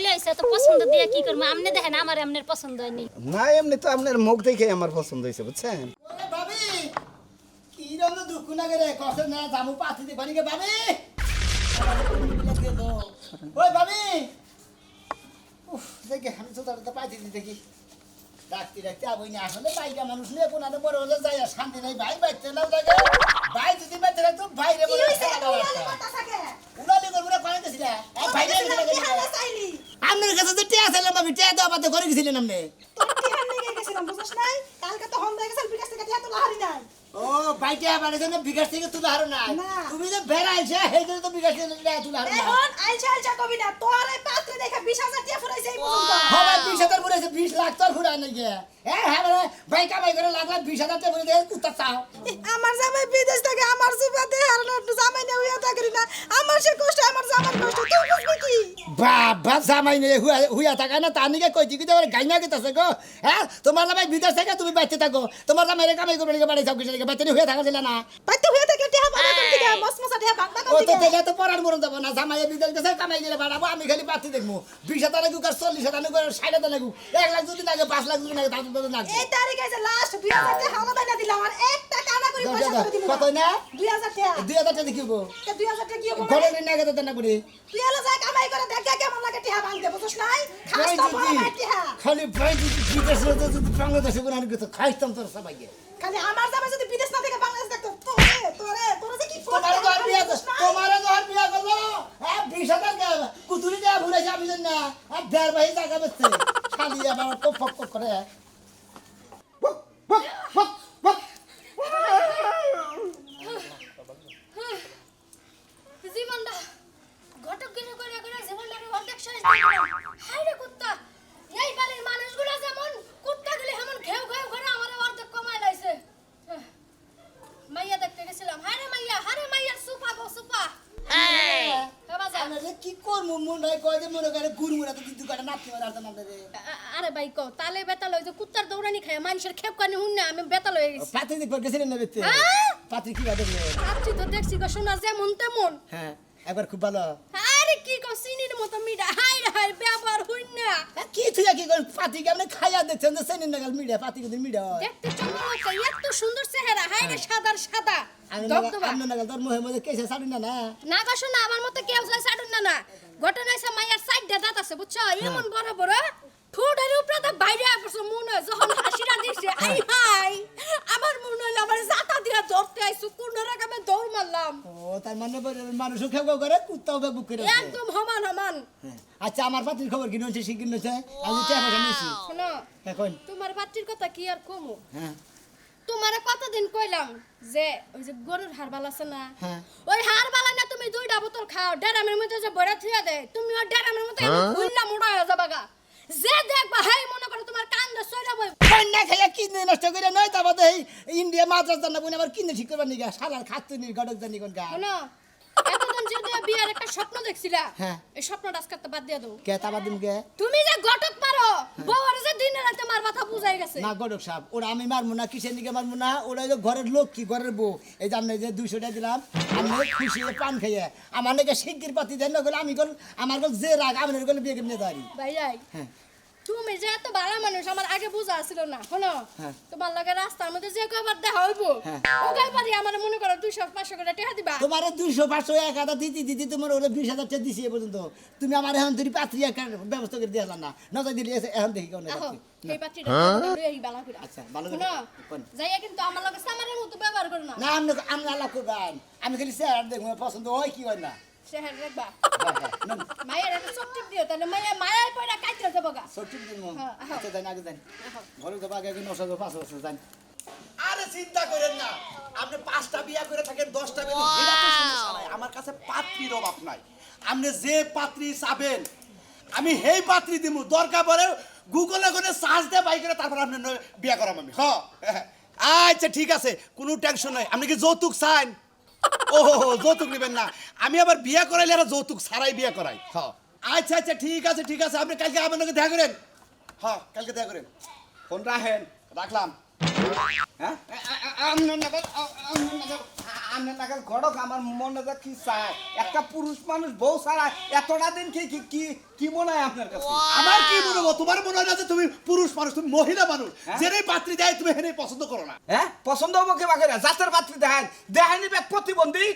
চলে আইছে তো পছন্দ দিয়া কি করব আমনে দেখেন আমার আমনের পছন্দ হয়নি না এমনি তো আপনার মুখ দেখে আমার পছন্দ হয়েছে বুঝছেন ওরে ভাবি কি রকম দুঃখ লাগে রে কষ্ট না জামু পাতি দি বাড়ি গে ভাবি ওই ভাবি উফ দেখে আমি তো তার পাতি দি দেখি ডাক্তি ডাক্তি আবই না আসলে বাইকা মানুষ নিয়ে কোনাতে বড় হলে যায় আর শান্তি নাই ভাই বাইতে না লাগে ভাই যদি বাইতে না তো ভাইরে বলে উড়ালি করবো না কোনে দিছিলা এই ভাইরে আপনার কাছে তো টিয়া ছিল ভাবি টিয়া দাও বাতে করে গেছিলেন আপনি ও বাইকে আমার জন্য বিকাশ থেকে তুলে হারো না তুমি যে বেড়াইছে সেই জন্য তো বিকাশ থেকে তুলে হারো না এখন আইছা আইছা কবি না তোর এই পাত্র দেখা 20000 টাকা ফুরাইছে এই পর্যন্ত হবে 20000 ফুরাইছে 20 লাখ তোর ফুরাই নাই গে হ্যাঁ মানে বাইকা বাই করে লাখ 20000 টাকা ফুরাই দে কুত্তা চাও আমার জামাই বিদেশ থেকে আমার সুবাদে হারলো একটু জামাই না হইয়া থাকি না আমার সে কষ্ট আমার জামার কষ্ট তুই বুঝবি কি বাবা জামাই নে হুইয়া থাকা না তা নিকে কইছি কি তোমার গাইনা গেতাছে গো হ্যাঁ তোমার জামাই বিদেশ থেকে তুমি বাইতে থাকো তোমার জামাই রে কামাই করবে বাড়ি যাও কিছু বাইতে হুইয়া থাকা ছিল না বাইতে হইয়া থাকে টিয়া বাবা কোন দিকে মসমসা টিয়া বাবা ও কোন তো দিকে দেখে তো পরার মরণ যাব না জামাই বিদেশ গেছে কামাই গেলে বাড়াবো আমি খালি পাতি দেখবো 20000 লাগু আর 40000 লাগু আর 60000 লাগু 1 লাখ যদি লাগে 5 লাখ যদি লাগে তাহলে তো লাগবে এই তারিখে যে লাস্ট 2000 টাকা হাওলা বাইনা দিলাম আর 1 টাকা না করে পয়সা করে দিলাম কত না 2000 টাকা 2000 টাকা দেখিবো 2000 টাকা কি হবে ঘরে নিয়ে গেতে না করে তুই এলা যা কামাই করে দেখ কেমন লাগে টিয়া ভাঙতে বুঝছ নাই খাস ভাই তো দিদি, বড় টিয়া খালি ভাই যদি বিদেশে যদি বাংলাদেশে কোনো আমি তো খাইতাম তোর সবাইকে খালি আমার জামাই যদি বিদেশ না থেকে বাংলাদেশ দেখতো তোরে যে কি তোমার ঘর বিয়া তোমার ঘর বিয়া করলো হ্যাঁ 20000 টাকা কুতুরি দেয়া ভুলে যাবি না আর দেড় ভাই টাকা বেচছে খালি আবার কপ কপ করে বক বক বক বক জীবনটা ঘটক গিনে করে করে জীবনটা আমি অর্ধেক শেষ দিলাম হাই রে কুত্তা এই বাড়ির মানুষগুলো যেমন কুত্তা গলি এমন ঘেউ ঘেউ করে আমারে অর্ধেক কমাই লাইছে মাইয়া দেখতে গেছিলাম হারে মাইয়ার সুপা গো সুপা হ্যাঁ বাজা আমরা কি করব মনে হয় কয় যে মনে করে গুরমুরা তো দিদু কাটা নাতি মার আর না রে আরে ভাই কো তালে বেতা লই যে কুত্তার দৌড়ানি খায় মানুষের খেপ কানি হুন না আমি বেতা লই গেছি পাতি দেখবার গেছিলেন না বেতে পাতি কি বাদে আপনি তো দেখছি গো শোনা যেমন তেমন হ্যাঁ একবার খুব ভালো আরে কি কো সিনির মতো মিডা হাই রে হাই ব্যবহার হইন না কি তুই কি করে পাতি কেমনে খাইয়া দেখছেন যে সেনিন নাগাল মিডিয়া পাতি কিন্তু মিডিয়া দেখতে চমৎকার এত সুন্দর চেহারা হাই রে সাদার সাদা দবদবা আমি নাগাল তোর মুহে মধ্যে কেসে ছাড়ি না না না গো শোনা আমার মতো কেউ যায় ছাড়ুন না না ঘটনা হইছে মাইয়ার সাইডটা দাঁত আছে বুঝছো এমন বড় বড় ঠোঁটের উপরে তো বাইরে আসছে মনে যখন হাসিটা দিছে আই হাই আমার মনে হইলো আমার জাতা দিয়া ধরতে আইছো কোন রকমে দৌড় মারলাম ও তার মানে মানুষও খেয়ে করে কুত্তাও বুক করে একদম সমান আচ্ছা আমার পাতির খবর কি নইছে শিগগির নইছে আমি টাকা পয়সা নিছি শোনো এখন তোমার বাচ্চির কথা কি আর কমু হ্যাঁ তোমারে কতদিন কইলাম যে ওই যে গরুর হাড়বাল আছে না হ্যাঁ। ওই হাড়বালা না তুমি দুইটা বোতল খাও ডেরামের মধ্যে যে বড়া থুয়া দে তুমি ওই ডেরামের মধ্যে খুললা মোড়া হয়ে যাবা গা যে দেখবা হাই মনে করো তোমার কান্দে সইরা বই না খাইয়া কিনে নষ্ট করে নয় তারপর এই ইন্ডিয়া মাদ্রাস জানা বনে আবার কিনে ঠিক করবার নিগা শালার খাচ্ছে নি গডক জানি কোন গা শোনো এতদিন যে বিয়ার একটা স্বপ্ন দেখছিলা হ্যাঁ। এই স্বপ্নটা আজকে তো বাদ দিয়ে দাও কে তাবা দিন কে তুমি যে ঘটক পারো বউরে যে দিনে রাতে মার মাথা বুঝাই গেছে না গডক সাহেব ওরা আমি মারমু না কিসের নিকে মারমু না ওরা হলো ঘরের লোক কি ঘরের বউ এই যে আপনি যে 200 টাকা দিলাম আমি খুশি হয়ে পান খাইয়ে আমার নাকি শিগগির পাতি দেন না গেলে আমি গল আমার গল যে রাগ আমি গলে বিয়ে কেমনে দাঁড়ি ভাই হ্যাঁ তুমি যে এত ভালো মানুষ আমার আগে বোঝা ছিল না শোনো হ্যাঁ। তোমার লাগে রাস্তার মধ্যে যে কয়বার দেখা হইবো হ্যাঁ। ওগাই পারি আমার মনে করো 200-500 করে টাকা দিবা তোমার 200 500 1000 দিতে তোমার ওরা 20000 টাকা দিছি এ পর্যন্ত তুমি আমার এখন তুই পাত্রী একটা ব্যবস্থা করে দিলা না নজর দিলে এখন দেখি কোন আহো এই পাত্রীটা লই আই বালা করে আচ্ছা ভালো করে শোনো কোন যাইয়া কিন্তু আমার লগে সামারের মতো ব্যবহার করো না না আমি আল্লাহ করবেন আমি খালি স্যার দেখবো পছন্দ হয় কি হয় না শহর রাখবা হ্যাঁ, হ্যাঁ, না, মায়ের একটা চট্টিপ দিও তাহলে মায়ের পয়টা কাইতে যাবো গা সত্যি দিন হ্যাঁ, আহো। আচ্ছা যাই না আগে যাই ঘরে তো আগে 900 500 যাই আরে চিন্তা করেন না আপনি 5টা বিয়া করে থাকেন 10টা বিয়া এটা তো সমস্যা নাই আমার কাছে পাত্রীর অভাব নাই আপনি যে পাত্রী চাবেন আমি সেই পাত্রী দিমু দরকার পড়ে গুগলে করে সার্চ দিয়ে বাই করে তারপর আপনি বিয়া করাম আমি হ্যাঁ আচ্ছা ঠিক আছে কোনো টেনশন নাই আপনি কি যৌতুক চান ও যৌতুক নেবেন না আমি আবার বিয়া করাইলে আর যৌতুক ছাড়াই বিয়া করাই হ্যাঁ আচ্ছা আচ্ছা ঠিক আছে আপনি কালকে আমার সঙ্গে দেখা করেন হ্যাঁ কালকে দেখা করেন ফোন রাখেন রাখলাম হ্যাঁ আমনে নাগাল গড়ক আমার মনে যা কি চায় একটা পুরুষ মানুষ বউ ছাড়া এতটা দিন কি কি কি কি মনে হয় আপনার কাছে আমার কি মনে হয় তোমার মনে হয় না যে তুমি পুরুষ মানুষ তুমি মহিলা মানুষ যেই পাত্রী দেয় তুমি হেনে পছন্দ করো না হ্যাঁ পছন্দ হবো কি বাকি না জাতের পাত্রী দেখায় দেখায়নি ব্যাগ প্রতিবন্ধী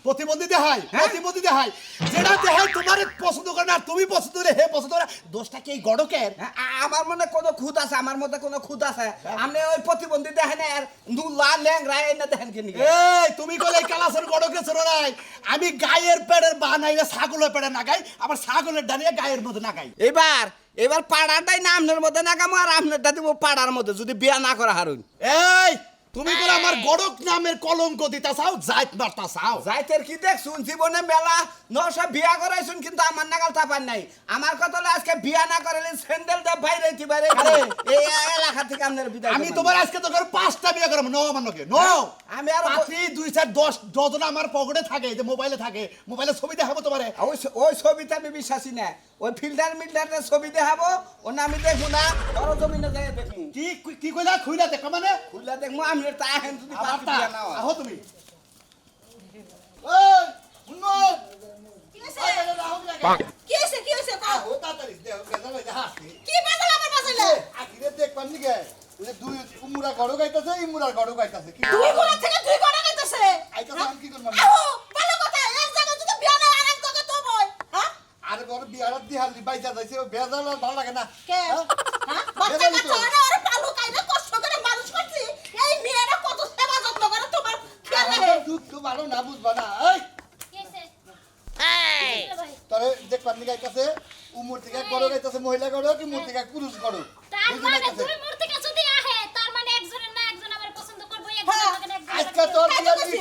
প্রতিবন্ধী দেখায় প্রতিবন্ধী দেখায় যেটা দেখায় তোমার পছন্দ করে না আর তুমি পছন্দ করে হে পছন্দ করে দোষটা কি এই গড়কের হ্যাঁ, আমার মনে কোনো খুদ আছে আমার মধ্যে কোনো খুদ আছে আপনি ওই প্রতিবন্ধী দেখেন আর নুলা ল্যাংরা এনে দেখেন কি এই তুমি কলে কালাসের গড়কে ছোড়ো নাই আমি গায়ের পেড়ের বানাইলে ছাগলের পেড়ে না গাই আবার ছাগলের ডানিয়ে গায়ের মধ্যে না গাই এবার পাড়াটাই না আপনার মধ্যে নাগামো আর আপনারটা দিব পাড়ার মধ্যে যদি বিয়া না করা হারুন এই তুমি করে আমার গড়ক নামের কলঙ্ক দিতা চাও জাইত মারতা চাও যাইতের কি দেখছুন জীবনে মেলা নশা বিয়া করাইছুন কিন্তু আমার নাগাল তাপান নাই আমার কথা হলো আজকে বিয়া না করাইলে স্যান্ডেল দা বাইরে বাইরে এই এলাকা থেকে আপনার বিদায় আমি তোমার আজকে তো করে 5টা বিয়ে করব নো আমার নকে নো আমি আর পাত্রী 2 4 10 ডজন আমার পকেটে থাকে যে মোবাইলে থাকে মোবাইলে ছবি দেখাবো তোমারে ওই ছবিতে আমি বিশ্বাসী না ওই ফিল্টার ছবি দেখাবো ওনা আমি দেখবো না বড় জমিনে যাই দেখবো কি কি কইলা খুইলা দেখা মানে খুললা দেখবো আমি তা হেন যদি আবার পাত্রী বিয়া না হয় আহো তুমি এই মুন্নো কি হইছে কি হইছে কও ও তাড়াতাড়ি দেও গেদা লই হাসি কি বাজাল আমার বাজাইলে আখিরে দেখ পানি গে ওই দুই উমুরা গড় গাইতাছে ইমুরার গড় গাইতাছে কি দুই গোড়া থেকে দুই গোড়া গাইতেছে আইতাছে আমি কি করব আহো ভালো কথা এক জায়গা যদি বিয়া না আর এক জায়গা তো বই হ্যাঁ আরে বড় বিয়ার দিহালি বাইজা যাইছে ও বেজাল আর ভালো লাগে না কে হ্যাঁ বাচ্চা কাচ্চা আর পালু কাইনা কষ্ট করে মানুষ করছি এই মেয়েরা কত সেবা যত্ন করে তোমার খেয়াল রাখে দুধ তো ভালো না বুঝবা না এই তোরে দেখ পানি গাইতাছে উমুর থেকে গড় গাইতাছে মহিলা গড় কি মুর থেকে পুরুষ গড় তার মানে দুই মূর্তি কে যদি আহে তার মানে একজনের না একজন আমার পছন্দ করব আজকে তোর বিয়া দি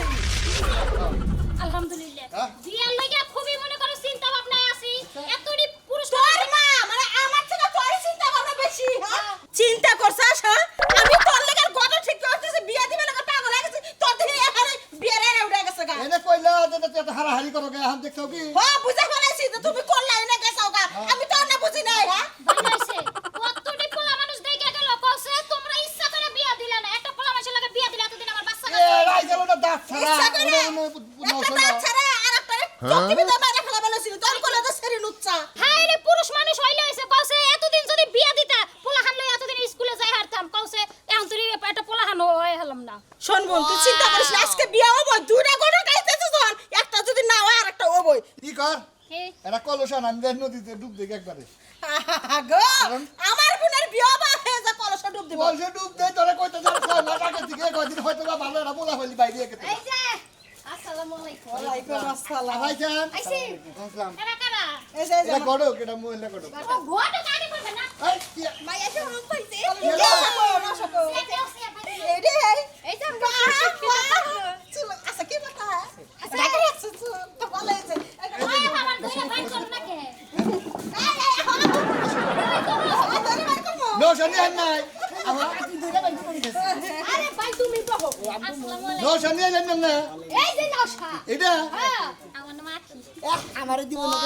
আলহামদুলিল্লাহ হ্যাঁ? বিয়ার লাগা খুবই মনে করো চিন্তা ভাবনায় আছি এতটি পুরুষ তোর মা মানে আমার থেকে তোর চিন্তা ভাবনা বেশি হ্যাঁ চিন্তা করছস হ্যাঁ আমি তোর লাগার গড় ঠিক করতেছি বিয়া দিবে না পাগল হয়ে গেছি তোর দিকে এখানে বিয়া রে উঠে গেছে গা এনে কইলা যে তুই হারাহারি করো গে হাম দেখছো কি হ্যাঁ বুঝা ফেলাইছি যে তুমি করলাই না গেছাও গা আমি তো না বুঝি নাই হ্যাঁ ভালো হইছে কতটি পোলা মানুষ দেখে গেল কইছে তোমরা ইচ্ছা করে বিয়া দিলা না একটা পোলা মানুষের লাগে বিয়া দিলা এতদিন আমার বাচ্চা এ রাই গেল না দাঁত ছাড়া ইচ্ছা করে নশো একটা ছাড়া আর একটা চক্কি বিদা মারা ফেলা বলেছিল তোর কোলে তো সেরি লুচ্চা হাই রে পুরুষ মানুষ হইলে হইছে কইছে এতদিন যদি বিয়া দিতা পোলা হান লই এতদিন স্কুলে যাই হারতাম কইছে এখন তুই একটা পোলা হান হই হলাম না শোন বোন তুই চিন্তা করিস না আজকে বিয়া হবো দুইটা গড় গাইতেছিস যখন একটা যদি না হয় আর একটা হবই কি কর কে এরা কলসান আমি দেখ নদীতে ডুব দেখ একবারে গো আমার বোনের বিয়া বা হয়ে যা কলস ডুব দিব কলসে ডুব দে তোরে কইতে যা কয় না টাকা দিকে কয়দিন হয়তো বা ভালো না বলা হইলি বাইরে একে এই যে আসসালামু আলাইকুম ওয়ালাইকুম আসসালাম ভাই জান আইছি আসসালাম কারা কারা এই যে এটা গড়ো কেটা মহিলা গড়ো ও গোটা কাটি করবে না এই কি মাই এসে রূপ পাইছে এই এই রে এই যে চুল আচ্ছা কি কথা আচ্ছা রাখছে চুল তো ভালো হয়েছে আমার দুইটা বাইর করো না কে নো শনি আন নাই আরে ভাই তুমি বহো আসসালামু আলাইকুম নো শনি আন না এই যে নশা এটা হ্যাঁ আমার নাম আখি আমারে দিব না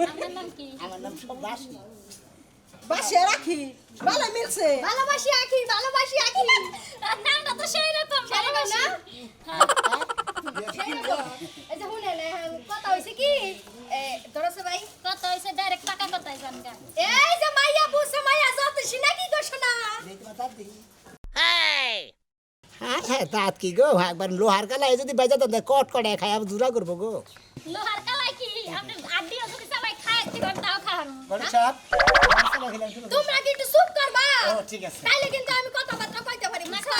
আপনার নাম কি আমার নাম সব দাসী বাসে রাখি ভালো মিলছে ভালোবাসি আঁকি নামটা তো সেই রকম ভালোবাসি না হ্যাঁ এই যে শুনেন কথা হইছে কি ধরছে ভাই কত হইছে ডাইরেক্ট টাকা কথাই জানগা এই যে মাইয়া বুঝছে মাইয়া যতছি নাকি দোষ না হ্যাঁ দাঁত কি গো একবার লোহার কালাই যদি বেজা তো কট করে খাই আমি জুরা করবো গো লোহার কালাই কি আপনি আড্ডি যদি সবাই খায় কি করে তাও খান বড় সাহেব তোমরা কি একটু চুপ করবা ও ঠিক আছে তাইলে কিন্তু আমি কথাবার্তা কইতে পারি বুঝছো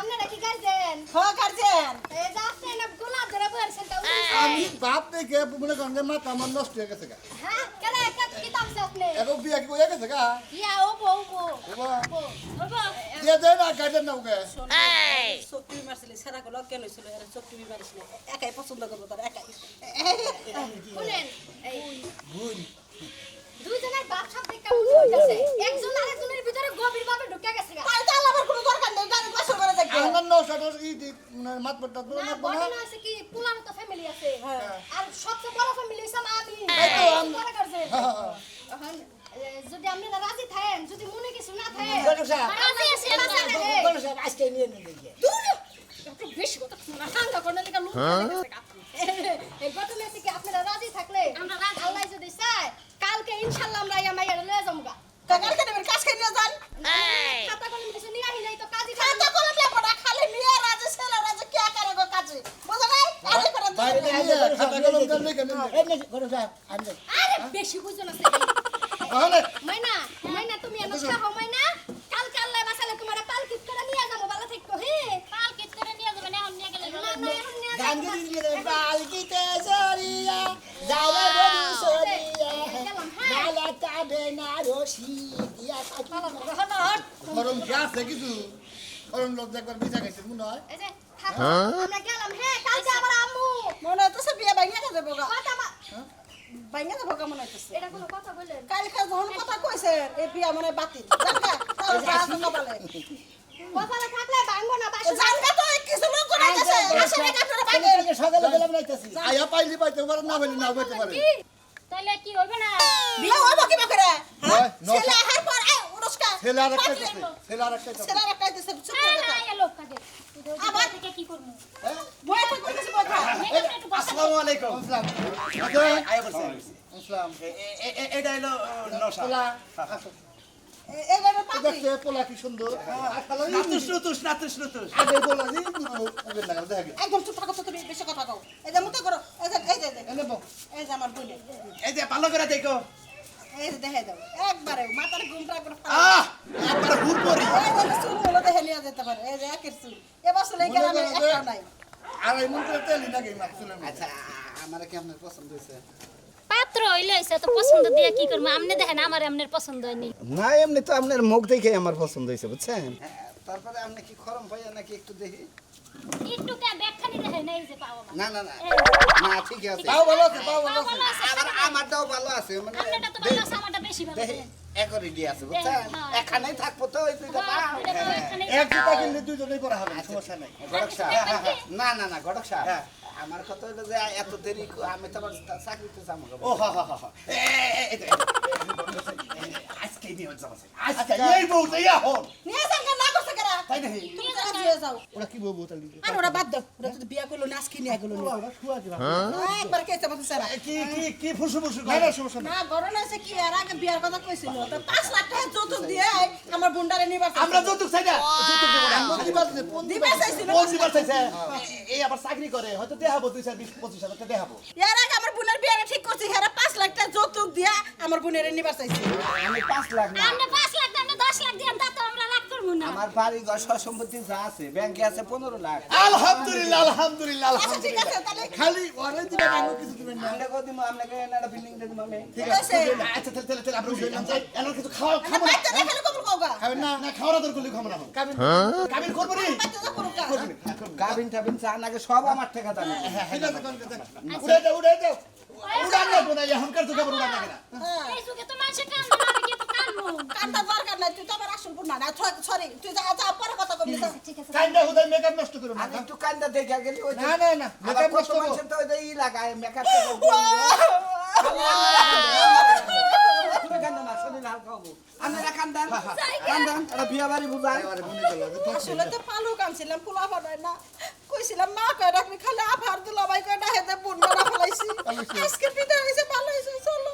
আপনারা কি গার্জেন হ গার্জেন এই যে আপনি না গোলাপ ধরে বলছেন তা আমি বাপ দেখে মনে করেন যে মাথা আমার নষ্ট হয়ে গেছে গা হ্যাঁ কেন একটা কিতাব আছে আপনি এখন বিয়া কি হয়ে গেছে গা ইয়া ও বউ বাবা দিয়ে দেয় না গাইডেন নাও গে চক্কি মারছিল সেরা গুলো কেন হইছিল এর চক্কি মারছিল একাই পছন্দ করবো তার একাই শুনেন এই দুইজনের বাপ সব দেখে বুঝে গেছে একজন আরেকজনের ভিতরে গভীর ভাবে ঢুকে গেছে তাই তো আলাবার কোনো দরকার নেই গাড়ি বাসা করে দেখবে আমার নষ্ট মাত পড়তা তো না না ঘটনা আছে কি পুলানো তো ফ্যামিলি আছে আর সবচেয়ে বড় ফ্যামিলি হইছে আমি এই তো আমি- বড় করছে এখন যদি আপনি রাজি থাকেন যদি মনে কিছু না থাকে বড় সাহেব রাজি আছি আমরা। বড় সাহেব আজকে নিয়ে নিয়ে দূর একটু বেশি কথা শোনা হাঙ্গা করে লেগে লুক এই ঘটনা থেকে আপনারা রাজি থাকলে আমরা রাজি। আল্লাহ যদি চায় কালকে ইনশাআল্লাহ আমরা ইয়া মাইয়া লয়ে যামগা কাকার কেন কাজ খাই নিয়ে যান খাতা কলম কিছু নিয়ে আহি নাই তো কাজী খাতা কলম লেখো না খালি মেয়ে রাজে ছেলে রাজে কে করে গো কাজে বুঝো নাই আরে করে বাইরে নিয়ে খাতা কলম করলে কেন এই গরু সাহেব আনবে আরে বেশি বুঝো না তাহলে মাইনা মাইনা তুমি এনে খাও মাইনা কালকে আল্লাহ বাসালে তোমার পালকিত করে নিয়ে যাবো ভালো থাকো হে পালকিত করে নিয়ে যাবেন এখন নিয়ে গেলে না না এখন নিয়ে গান দিয়ে রে পালকিতে জড়িয়া জালা বড়ি সরিয়া মালা তাবে না রশি দিয়া গরম গ্যাস কিছু গরম লোক একবার বিছা খাইছে মনে হয় এই যে থাকো আমরা গেলাম হে কালকে আমার আম্মু মনে হচ্ছে বিয়ে বাইঙ্গা যাবে গো কথা বাইঙ্গা যাবে গো মনে হচ্ছে এটা কোনো কথা বললেন কালকে যখন কথা কইছে এই বিয়া মনে বাতিল জানগা তাও যা কপালে কপালে থাকলে ভাঙবো না বাসা জানগা তো কিছু লোক করে গেছে আসলে আপনারা পাইলে সকালে গেলাম নাইতাছি আয়া পাইলি পাইতে পারে না পাইলি না পাইতে পারে তাহলে কি হইবে না বিয়ে হইব কি করে হয়, নশো। ছেলে আহার পর উড়সকা ছেলে আর একটা ছেলে আর একটা ছেলে রাখাই দিছে চুপ করে না থাক। না লোক কাজে আবার? থেকে কি করব বয়ে থাক কইছে কথা একটু বসা আসসালামু আলাইকুম আসসালাম আয় বলছি আসসালাম এটা হলো নশা পোলা এবারে পাতি দেখতে পোলা কি সুন্দর আসলে নাতুস নুতুস আগে পোলা নি ওকে লাগা দেখে একদম চুপ থাকো তো তুমি বেশি কথা কও এই যে মুতে করো এই যে এনে বউ এই যে আমার বোন এই যে ভালো করে দেখো এই যে দেখে দাও একবারে মাথার ঘুমটা একবার একবার হুরপরি এই যে চুল হলো দেখে নিয়ে যেতে পারে এই যে একের চুল এবার চলে গেলাম একটা নাই আর এই মন্ত্রে তেলি নাকি মাখছিলাম আচ্ছা আমারে কি আপনার পছন্দ হয়েছে পাত্র হইলে হইছে তো পছন্দ দিয়ে কি করব আপনি দেখেন আমার আপনার পছন্দ হয়নি না এমনি তো আপনার মুখ দেখে আমার পছন্দ হয়েছে বুঝছেন তারপরে আপনি কি খরম পাইয়া নাকি একটু দেখি একটু কে ব্যাখ্যানি দেখেন এই যে পাওয়া না না না না ঠিক আছে পাও ভালো আছে পাও ভালো আছে আবার আমারটাও ভালো আছে মানে আপনারটা তো ভালো আছে আমারটা বেশি ভালো দেখি একরে দিয়ে আছে বুঝছেন হ্যাঁ। এখানেই থাকবো তো ওই দুইটা পাও এক জুতা কিনলে দুইজনেই পরা হবে সমস্যা নাই গড়ক সাহেব না না না গড়ক সাহেব আমার কথা হলো যে এত দেরি আমি তো আবার চাকরিতে যাবো ও হা হা হা আজকে নিয়ে যাবো আজকে এই বউটা এখন নিয়ে যান না করছে কেরা তাই নাকি তুমি যা দিয়ে যাও ওরা কি বউ তালি আর ওরা বাদ দাও ওরা তো বিয়া করলো না আজকে নিয়ে গেল ওরা শুয়া দিবা একবার কেতে বলতে চারা কি ফুসু না না সমস্যা নাই না গরম আছে কি আর আগে বিয়ার কথা কইছিল তো 5 লাখ টাকা যৌতুক দিয়ে আমার বুন্ডারে নিবার আমরা যৌতুক চাই না যৌতুক দেবো না আমরা দিবা দিলে দিবার চাইছিল কোন দিবার চাইছে এই আবার চাকরি করে হয়তো দেখাবো 2-25 হাজার টাকা দেখাবো এর আগে আমার বোনের বিয়াটা ঠিক করছি হেরা 5 লাখ টাকা যৌতুক দিয়া আমার বোনের নিবার চাইছি আমি 5 লাখ না আপনি 5 লাখ আপনি 10 লাখ দিন তা তো আমরা লাখ করব না আমার বাড়ি ঘর সম্পত্তি যা আছে ব্যাংকে আছে 15 লাখ আলহামদুলিল্লাহ আলহামদুলিল্লাহ আচ্ছা ঠিক আছে তাহলে খালি ওরে দিবা না কিছু দিবেন না আমরা কো দিমু আপনাকে একটা বিল্ডিং দিয়ে দিমু আমি ঠিক আছে আচ্ছা তাহলে আমরা উঠে যাই এমন কিছু খাওয়া খাবো না বাইতে দেখালে কবুল কওগা খাবেন না না খাওয়া দাওয়া করলে খাবো না খাবেন কাবিন করবো নি বাইতে যা করুক গাবিন টাবিন চা নাকি সব আমার টাকা দামি ঠিক আছে কোন কথা উড়ে যাও উড়ান লাগবো না এখনকার তো খাবার উড়ান লাগে না এই সুখে তো মানুষ কাম না আমি কি তো কামু কান্তা দরকার নাই তুই তো আমার আসল বোন না সরি তুই যা যা পরে কথা কবি ঠিক আছে কাইন্ডা হুদাই মেকআপ নষ্ট করো না আমি একটু কান্দা দেখা গেলি ওই না না না মেকআপ মেকআপ নষ্ট করো মানুষের তো ওই যে ই লাগায় মেকআপ তুমি কান্দা না শরীর হালকা হবো আপনারা কান্দান কান্দান এটা বিয়া বাড়ি বুঝায় আসলে তো পালু কামছিলাম পোলা বানাই না কইছিলাম মা কই রাখবি খালি আফার দুলা ভাই কই না হেতে বোন না ফলাইছি আজকে বিদায় হইছে ভালো হইছে চলো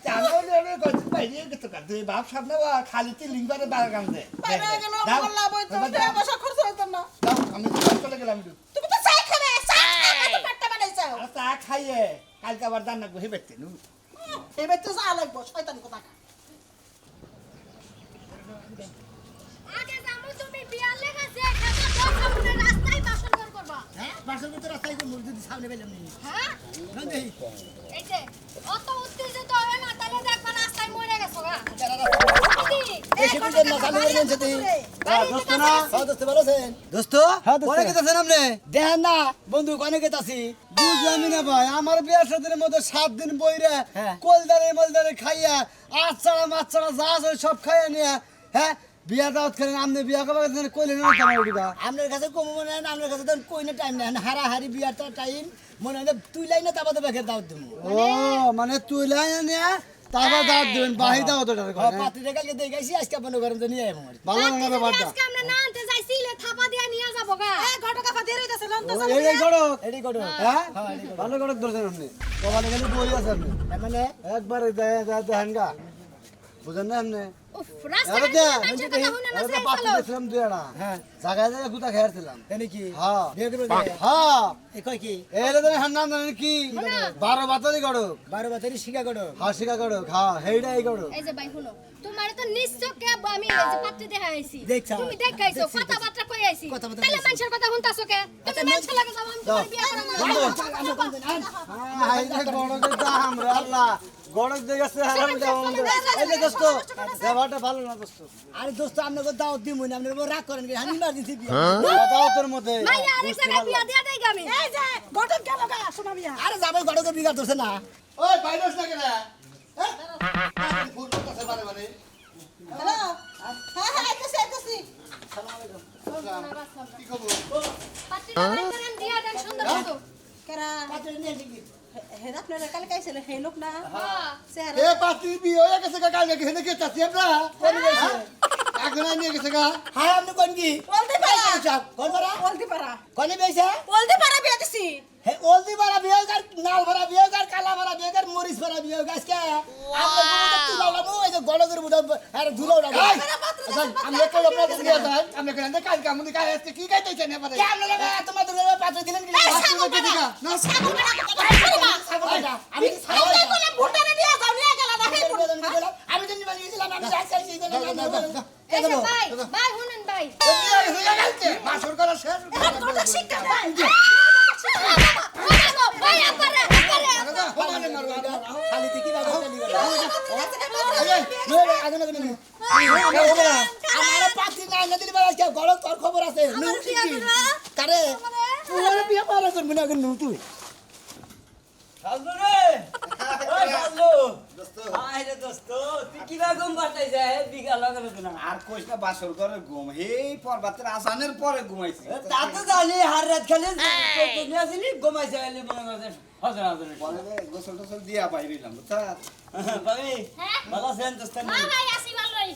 জানো রে কত বাইরে কত কাজ তুই বাপ সামনে খালি তি লিংবারে বাগান দে বাইরে গেল বললা বই তো পয়সা খরচ হইতো না আমি তো চলে গেলাম তুমি তো চাই খাবে চাই খাবে পাট্টা বানাইছাও আর চা খাইয়ে কালকে আবার দান রাখবো হে বেতে নু এবার তো যা লাগবো শয়তান কথা আগে যামু তুমি বিয়ার লেগে যে খাতা দরজা মনে রাস্তায় বাসন ঘর করবা হ্যাঁ বাসের ভিতরে রাস্তায় কোন মুরগি সামনে পেলাম নি হ্যাঁ না দেই এই যে অত উত্তেজিত হবে না তাহলে দেখবা রাস্তায় মরে গেছো গা বেশি বুঝেন না সামনে বের গেছে তুই দোস্ত না দোস্ত ভালো আছেন দোস্ত পরে কি আছেন আপনি দেখেন না বন্ধু অনেকে আছি বুঝলামই না ভাই আমার বিয়ার সাথে মধ্যে 7 দিন বইরা কলদারে খাইয়া আচ্ছাড়া মাছাড়া যা আছে সব খাইয়া নিয়া হ্যাঁ বিয়া দাওয়াত করেন আপনি বিয়া করবেন কইলেন না কেন ওইটা আপনার কাছে কম মনে হয় না আপনার কাছে তো কইনে টাইম না হারাহারি বিয়ারটা টাইম মনে হয় তুই লাইনে তাবাতে বেখে দাওয়াত দেবো ও মানে তুই লাইনে নিয়া তারপর দাঁত দিবেন বাহিদা অত টাকা হ্যাঁ পাত্রীটা কালকে দেখাইছি আজকে মনে করেন যে নিয়ে আইবো ভালো না ব্যাপারটা আজকে আমরা না আনতে যাইছি লে থাপা দিয়া নিয়ে যাবো গা এই ঘটকা ফাটিয়ে রইতাছে লন তো এই গড়ক এডি করো হ্যাঁ হ্যাঁ এডি করো ভালো গড়ক ধরছেন আপনি ওখানে গেলে বই আছে আপনি মানে একবার দেখেন গা বুঝেন না আপনি উফ রাস্তা আরে দে মানুষের কথা শুনে না আরে সাইকেল পাতি দিছিলাম দুই আনা হ্যাঁ জায়গায় জায়গায় গুতা খেয়েছিলাম জানি কি হ্যাঁ বিয়ে করবো যে হ্যাঁ এ কয় কি এর তো হান্নান জানেন কি 12 বাতারি গড়ক 12 বাতারি শিকা করো হাসিকা গড়ক হ্যাঁ হেইডাই গড়ক এই যে ভাই শুনো তোমার তো নিশ্চয়কে আমি এই যে পাত্রী দেখা আইছি দেখছা। তুমি দেখাইছো দেখছি, কথাবার্তা কই আইছি কথাবার্তা তাহলে কইছি। মানুষের কথা শুনতাছো কে তুমি মানুষের লাগে যাও আমি তোমার বিয়ে করব হাই যে গড়কের দাম রে আল্লাহ গড়ক দেখেছে হারাম দাম এই যে দোস্ত ব্যাপারটা ভালো না দোস্ত আরে দোস্ত আপনাকে দাওয়াত দিমু না আপনারা রাগ করেন কি আমি ইমার্জেন্সি বিয়ে কথাও তোর মধ্যে মাইয়া আরেক জায়গায় বিয়ে দিয়া দেই আমি এই যে ঘটক গেল গা শোনা মিয়া আরে যাবে গড়কে বিঘা ধরছে না ওই বাইরেস না কেন ফুল করতেছে বারে বারে হ্যালো হ্যাঁ আইতাছি কি খবর পাত্রী করেন দিয়া দেন সুন্দর মতো কেরা পাত্রে নিয়ে আসি কি হে আপনারা কাল কাইছিল হে লোক না হ্যাঁ চেহারা এ পাত্রী বিয়ে হয়ে গেছে গা কালকে কি হেনে কে চাচ্ছি আমরা এখন আর নিয়ে গেছে গা হ্যাঁ আপনি কোন কি বলতে পারা কোন পারা বলতে পারা কোনে বেইছে বলতে পারা বিয়া দিছি হে ওলদি পারা বিয়ে কার নাল ভরা বিয়ে কার কালা ভরা বিয়ে কার মরিচ ভরা বিয়ে আজকে আমরা গুলো তো লাগামু এই যে গড়কের বুড়া আরে ধুলো লাগা আমরা কই আপনার কাছে নিয়ে যাই আমরা কেন কালকে আমুনি কাল আজকে কি গাইতেছেন এবারে কে আমরা লাগা তোমাদের পাত্র দিলেন কি না ছাগল বেটা আমি ছাগল কোলে ভুটানে নিয়ে যাও নিয়ে গেল না হে আমি তো নিবানি গেছিলাম আমি যাচ্ছি এই এই যে ভাই ভাই শুনেন ভাই বাসর করা শেষ ঘটক শিক্ষা দেয় ভাই আপারে হোমানে মারো খালি দেখি না আমার আমার পাত্রী নাই না দিলি আজকে গড়ক তোর খবর আছে আমার বিয়ে করবা কারে তোর বিয়ে পারা করবি না কেন তুই সাজু রে ওই সাজু আয় রে দোস্ত তুই কি রকম বাটাইছ বিঘা লাগানো না আর কইস না বাসর করে ঘুম হেই পর্বতের আসানের পরে ঘুমাইছি তা তো জানি হার রাত খালি তো নিয়ে আসলি ঘুমাইছে আইলে মনে করে হজর হজর পরে গোসল টোসল দিয়া বাইরিলাম বুঝছা ভাবি হ্যাঁ? ভালো আছেন দোস্ত হ্যাঁ ভাই আসি ভালোই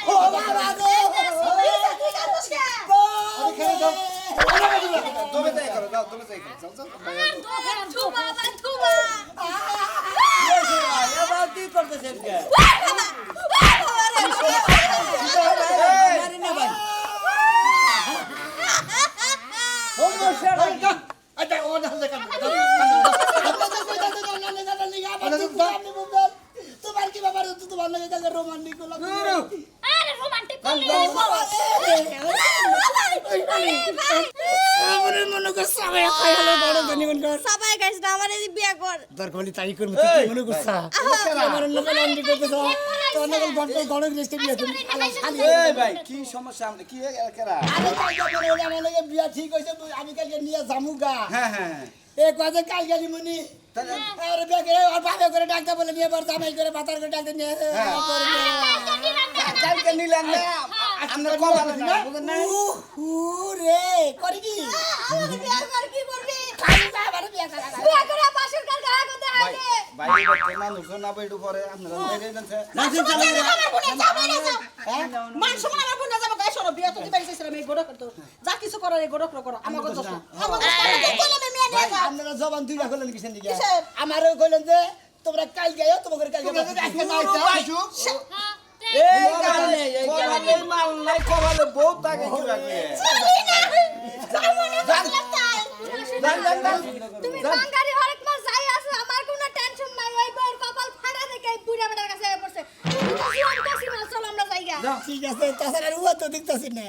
ও বাবা গো তুমি তাই করো যাও তুমি তাই করো যাও যাও ধুবা ভাই ধুবা এবার কি করতেছেন কে আচ্ছা ও না দেখা তোমার কি ব্যাপার তোমার লাগে রোমান্টিক আরে রোমান্টিক করলি মনে কর সবাই খাইলো বড় ধনী কোন কর সবাই গাইস না আমার এই বিয়ে কর দরকার হলে তাই করব তুই মনে করছা আমার লোকে লন্ডি করতেছ তোর নাকি বড় বড় রেস্টে বিয়ে তুমি এই ভাই কি সমস্যা আমনে কি কেরা আরে কালকে বলে আমার লাগে বিয়া ঠিক হইছে আমি কালকে নিয়ে জামুগা হ্যাঁ হ্যাঁ এক বাজে কালকে নিমুনি আরে বিয়ে করে আর বাবা করে ডাক্তার বলে বিয়ে বার জামাই করে বাতার করে ডাক্তার নিয়ে কালকে নিলেন না আমরা কবা না বুঝেন না রে করি কি বিয়ে কর কি করবি খালি বাবার বিয়ে করা বিয়ে করে বাসর কাল গা গো দেখা ভাই দে ভাই বাচ্চা না নুসো না বাইডু পরে আপনারা বাইরে যাচ্ছে মান সমান আমার বোন যাবো গায় সরো বিয়া তো দিবাই চাইছিলাম এই গোড়া করতে যা কিছু করো এই গোড়া করো আমার কথা আমার কথা কইলে আমি মেয়ে নিয়ে যাও আপনারা জবান দুইটা করলেন কিসের দিকে কিসের? আমারও কইলেন যে তোমরা কাল গায়ো তোমাদের কালকে আজকে না আইতা এই কারণে কবালে মাল নাই কবালে বহুত টাকা কি রাখবে তুমি বাঙালি হরেক মাস যাই আসো আমার কোনো টেনশন নাই ওই বউর কপাল ফাটা দেখে বুড়া বেটার কাছে পড়ছে তুমি তো জীবন কাশি মাল চল আমরা যাইগা ঠিক আছে তাছাড়া ও তো দেখতাছি না